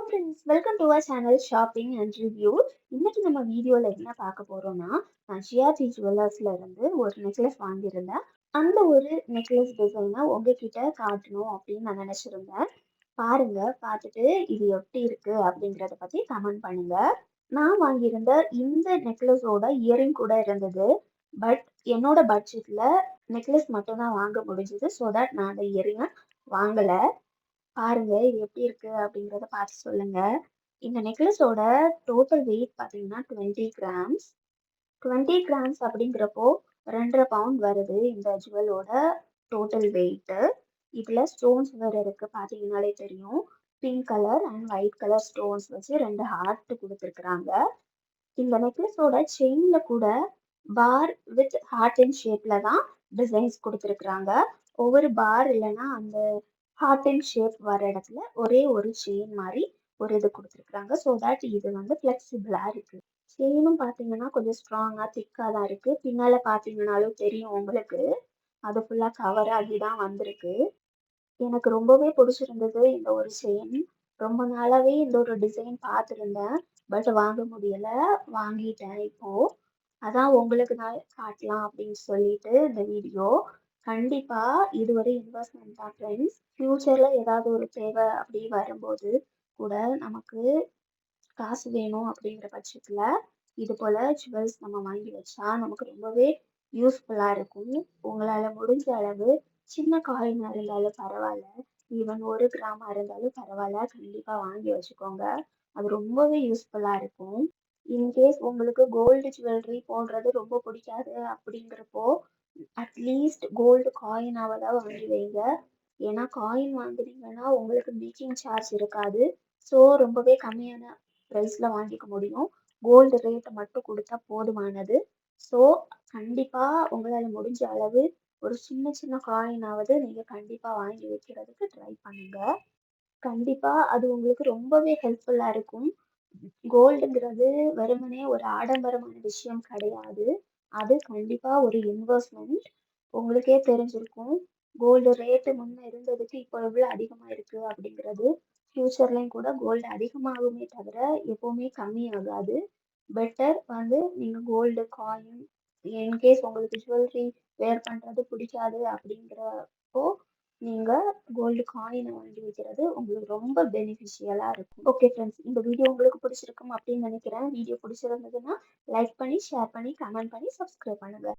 Friends, welcome to our channel shopping and review. இன்னைக்கு நம்ம வீடியோல என்ன பார்க்க போறோம்னா, நான் ஜிஆர்டி ஜுவல்லர்ஸ்ல இருந்து ஒரு நெக்லஸ் வாங்கியிருந்தேன். அந்த ஒரு நெக்லஸ் டிசைனை உங்ககிட்ட காட்டணும் அப்படின்னு நான் நினைச்சிருந்தேன். பாருங்க, பார்த்துட்டு இது எப்படி இருக்கு அப்படிங்கிறத பத்தி கமெண்ட் பண்ணுங்க. நான் வாங்கியிருந்த இந்த நெக்லஸோட இயரிங் கூட இருந்தது. பட் என்னோட பட்ஜெட்ல நெக்லஸ் மட்டும் தான் வாங்க முடிஞ்சது. ஸோ தட் நான் அந்த இயரிங்கை வாங்கல. பாருங்க இது எப்படி இருக்கு அப்படிங்கிறத பார்த்து சொல்லுங்க. இந்த நெக்லஸோட டோட்டல் வெயிட் பார்த்தீங்கன்னா 20 கிராம்ஸ். 20 கிராம்ஸ் அப்படிங்கிறப்போ 2.5 பவுண்ட் வருது இந்த ஜுவலோட டோட்டல் வெயிட். இதுல ஸ்டோன்ஸ் வேற இருக்கு, பார்த்தீங்கன்னாலே தெரியும். Pink colour and white colour stones வச்சு 2 ஹார்ட் கொடுத்துருக்குறாங்க. இந்த நெக்லஸோட செயின்ல கூட பார் வித் ஹார்ட் அண்ட் ஷேப்ல தான் டிசைன்ஸ் கொடுத்துருக்குறாங்க. ஒவ்வொரு பார் இல்லைன்னா அந்த ஹார்ட் அண்ட் ஷேப் வர இடத்துல ஒரே ஒரு செயின் மாதிரி ஒரு இது கொடுத்துருக்குறாங்க. ஸோ தட் இது வந்து ஃப்ளெக்சிபிளா இருக்கு. செயினும் பார்த்தீங்கன்னா கொஞ்சம் ஸ்ட்ராங்கா திக்கா தான் இருக்கு. பின்னால பார்த்தீங்கன்னாலும் தெரியும் உங்களுக்கு. அது ஃபுல்லா கவர் ஆகி தான் வந்திருக்கு. எனக்கு ரொம்பவே பிடிச்சிருந்தது இந்த ஒரு செயின். ரொம்ப நாளாவே இந்த ஒரு டிசைன் பார்த்துருந்தேன். பட் வாங்க முடியல. வாங்கிட்டேன் இப்போ. அதான் உங்களுக்கு நான் காட்டலாம் அப்படின்னு சொல்லிட்டு இந்த வீடியோ. கண்டிப்பா இது ஒரு இன்வெஸ்ட்மெண்ட் தான் ஃப்ரெண்ட்ஸ். ஃபியூச்சர்ல ஏதாவது ஒரு தேவை அப்படி வரும்போது கூட நமக்கு காசு வேணும் அப்படிங்கிற பட்சத்துல இது போல ஜுவல்ஸ் நம்ம வாங்கி வச்சா நமக்கு ரொம்பவே யூஸ்ஃபுல்லா இருக்கும். உங்களால முடிஞ்ச அளவு சின்ன காயினா இருந்தாலும் பரவாயில்ல, ஈவன் 1 கிராமா இருந்தாலும் பரவாயில்ல, கண்டிப்பா வாங்கி வச்சுக்கோங்க. அது ரொம்பவே யூஸ்ஃபுல்லா இருக்கும். இன்கேஸ் உங்களுக்கு கோல்டு ஜுவல்லரி போடுறது ரொம்ப பிடிக்காது அப்படிங்கிறப்போ அட்லீஸ்ட் கோல்டு காயினாவது வாங்கி வைங்க. ஏன்னா காயின் வாங்குனீங்கன்னா உங்களுக்கு மேக்கிங் சார்ஜ் இருக்காது. ஸோ ரொம்பவே கம்மியான ப்ரைஸ்ல வாங்கிக்க முடியும். கோல்டு ரேட் மட்டும் கொடுத்தா போதுமானது. ஸோ கண்டிப்பா உங்களால முடிஞ்ச அளவு ஒரு சின்ன சின்ன காயினாவது நீங்க கண்டிப்பா வாங்கி வைக்கிறதுக்கு ட்ரை பண்ணுங்க. கண்டிப்பா அது உங்களுக்கு ரொம்பவே ஹெல்ப்ஃபுல்லா இருக்கும். கோல்டுங்கிறது வெறுமனே ஒரு ஆடம்பரமான விஷயம் கிடையாது. அது கண்டிப்பா ஒரு இன்வெஸ்ட்மெண்ட். உங்களுக்கே தெரிஞ்சிருக்கும். கோல்டு ரேட்டு முன்ன இருந்ததுக்கு இப்போ எவ்வளோ அதிகமா இருக்கு அப்படிங்கிறது. ஃபியூச்சர்லயும் கூட கோல்டு அதிகமாகுமே தவிர எப்பவுமே கம்மியாகாது. பெட்டர் வந்து நீங்க கோல்டு காயின், இன்கேஸ் உங்களுக்கு ஜுவல்லரி வேர் பண்றது பிடிக்காது அப்படிங்கிறப்போ நீங்க கோல்டு காயினை வாங்கி வைக்கிறது உங்களுக்கு ரொம்ப பெனிஃபிஷியலா இருக்கும். ஓகே ஃப்ரெண்ட்ஸ், இந்த வீடியோ உங்களுக்கு பிடிச்சிருக்கும் அப்படின்னு நினைக்கிறேன். வீடியோ பிடிச்சிருந்ததுன்னா லைக் பண்ணி, ஷேர் பண்ணி, கமெண்ட் பண்ணி, சப்ஸ்கிரைப் பண்ணுங்க.